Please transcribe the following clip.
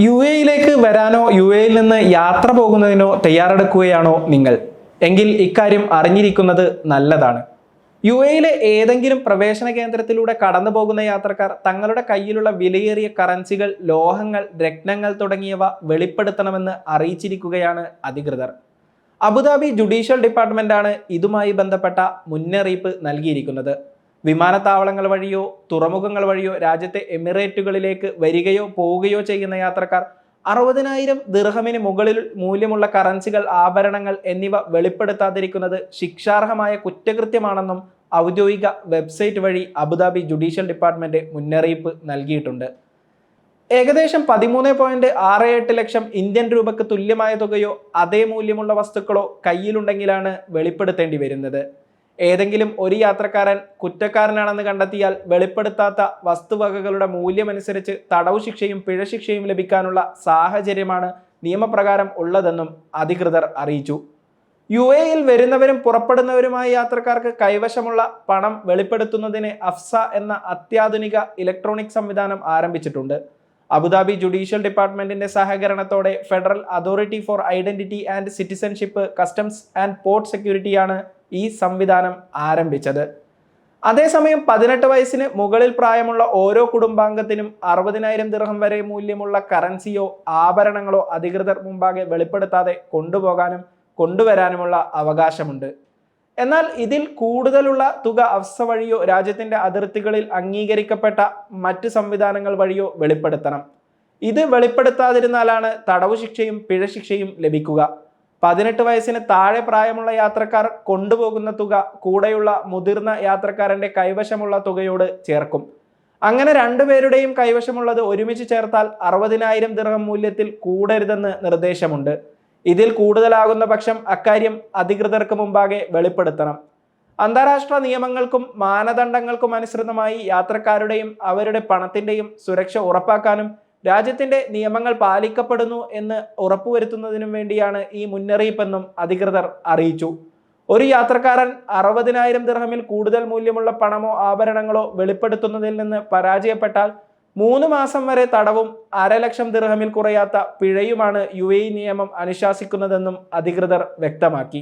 യുഎഇയിലേക്ക് വരാനോ യുഎഇയിൽ നിന്ന് യാത്ര പോകുന്നതിനോ തയ്യാറെടുക്കുകയാണോ നിങ്ങൾ? എങ്കിൽ ഇക്കാര്യം അറിഞ്ഞിരിക്കുന്നത് നല്ലതാണ്. യുഎഇയിലെ ഏതെങ്കിലും പ്രവേശന കേന്ദ്രത്തിലൂടെ കടന്നു പോകുന്ന യാത്രക്കാർ തങ്ങളുടെ കയ്യിലുള്ള വിലയേറിയ കറൻസികൾ, ലോഹങ്ങൾ, രത്നങ്ങൾ തുടങ്ങിയവ വെളിപ്പെടുത്തണമെന്ന് അറിയിച്ചിരിക്കുകയാണ് അധികൃതർ. അബുദാബി ജുഡീഷ്യൽ ഡിപ്പാർട്ട്മെന്റാണ് ഇതുമായി ബന്ധപ്പെട്ട മുന്നറിയിപ്പ് നൽകിയിരിക്കുന്നത്. വിമാനത്താവളങ്ങൾ വഴിയോ തുറമുഖങ്ങൾ വഴിയോ രാജ്യത്തെ എമിറേറ്റുകളിലേക്ക് വരികയോ പോവുകയോ ചെയ്യുന്ന യാത്രക്കാർ 60,000 ദിർഹമിന് മുകളിൽ മൂല്യമുള്ള കറൻസികൾ, ആഭരണങ്ങൾ എന്നിവ വെളിപ്പെടുത്താതിരിക്കുന്നത് ശിക്ഷാർഹമായ കുറ്റകൃത്യമാണെന്നും ഔദ്യോഗിക വെബ്സൈറ്റ് വഴി അബുദാബി ജുഡീഷ്യൽ ഡിപ്പാർട്ട്മെന്റ് മുന്നറിയിപ്പ് നൽകിയിട്ടുണ്ട്. ഏകദേശം 13.68 ലക്ഷം ഇന്ത്യൻ രൂപയ്ക്ക് തുല്യമായ തുകയോ അതേ മൂല്യമുള്ള വസ്തുക്കളോ കയ്യിലുണ്ടെങ്കിലാണ് വെളിപ്പെടുത്തേണ്ടി വരുന്നത്. ഏതെങ്കിലും ഒരു യാത്രക്കാരൻ കുറ്റക്കാരനാണെന്ന് കണ്ടെത്തിയാൽ വെളിപ്പെടുത്താത്ത വസ്തുവകകളുടെ മൂല്യമനുസരിച്ച് തടവ് ശിക്ഷയും പിഴശിക്ഷയും ലഭിക്കാനുള്ള സാഹചര്യമാണ് നിയമപ്രകാരം ഉള്ളതെന്നും അധികൃതർ അറിയിച്ചു. യുഎഇയിൽ വരുന്നവരും പുറപ്പെടുന്നവരുമായ യാത്രക്കാർക്ക് കൈവശമുള്ള പണം വെളിപ്പെടുത്തുന്നതിന് അഫ്സ എന്ന അത്യാധുനിക ഇലക്ട്രോണിക് സംവിധാനം ആരംഭിച്ചിട്ടുണ്ട്. അബുദാബി ജുഡീഷ്യൽ ഡിപ്പാർട്ട്മെന്റിന്റെ സഹകരണത്തോടെ federal authority for identity and citizenship, customs and port സെക്യൂരിറ്റിയാണ് ഈ സംവിധാനം ആരംഭിച്ചത്. അതേസമയം 18 വയസ്സിന് മുകളിൽ പ്രായമുള്ള ഓരോ കുടുംബാംഗത്തിനും 60,000 ദിർഹം വരെ മൂല്യമുള്ള കറൻസിയോ ആഭരണങ്ങളോ അധികൃതർ മുമ്പാകെ വെളിപ്പെടുത്താതെ കൊണ്ടുപോകാനും കൊണ്ടുവരാനുമുള്ള അവകാശമുണ്ട്. എന്നാൽ ഇതിൽ കൂടുതലുള്ള തുക അഫ്സ വഴിയോ രാജ്യത്തിന്റെ അതിർത്തികളിൽ അംഗീകരിക്കപ്പെട്ട മറ്റ് സംവിധാനങ്ങൾ വഴിയോ വെളിപ്പെടുത്തണം. ഇത് വെളിപ്പെടുത്താതിരുന്നാലാണ് തടവു ശിക്ഷയും പിഴശിക്ഷയും ലഭിക്കുക. 18 വയസ്സിന് താഴെ പ്രായമുള്ള യാത്രക്കാർ കൊണ്ടുപോകുന്ന തുക കൂടെയുള്ള മുതിർന്ന യാത്രക്കാരന്റെ കൈവശമുള്ള തുകയോട് ചേർക്കും. അങ്ങനെ രണ്ടുപേരുടെയും കൈവശമുള്ളത് ഒരുമിച്ച് ചേർത്താൽ 60,000 ദിർഹം മൂല്യത്തിൽ കൂടരുതെന്ന് നിർദ്ദേശമുണ്ട്. ഇതിൽ കൂടുതലാകുന്ന പക്ഷം അക്കാര്യം അധികൃതർക്ക് മുമ്പാകെ വെളിപ്പെടുത്തണം. അന്താരാഷ്ട്ര നിയമങ്ങൾക്കും മാനദണ്ഡങ്ങൾക്കും അനുസൃതമായി യാത്രക്കാരുടെയും അവരുടെ പണത്തിന്റെയും സുരക്ഷ ഉറപ്പാക്കാനും രാജ്യത്തിന്റെ നിയമങ്ങൾ പാലിക്കപ്പെടുന്നു എന്ന് ഉറപ്പുവരുത്തുന്നതിനും വേണ്ടിയാണ് ഈ മുന്നറിയിപ്പെന്നും അധികൃതർ അറിയിച്ചു. ഒരു യാത്രക്കാരൻ 60,000 ദിർഹമിൽ കൂടുതൽ മൂല്യമുള്ള പണമോ ആഭരണങ്ങളോ വെളിപ്പെടുത്തുന്നതിൽ നിന്ന് പരാജയപ്പെട്ടാൽ 3 മാസം വരെ തടവും 1,00,000 ദിർഹമിൽ കുറയാത്ത പിഴയുമാണ് യുഎഇ നിയമം അനുശാസിക്കുന്നതെന്നും അധികൃതർ വ്യക്തമാക്കി.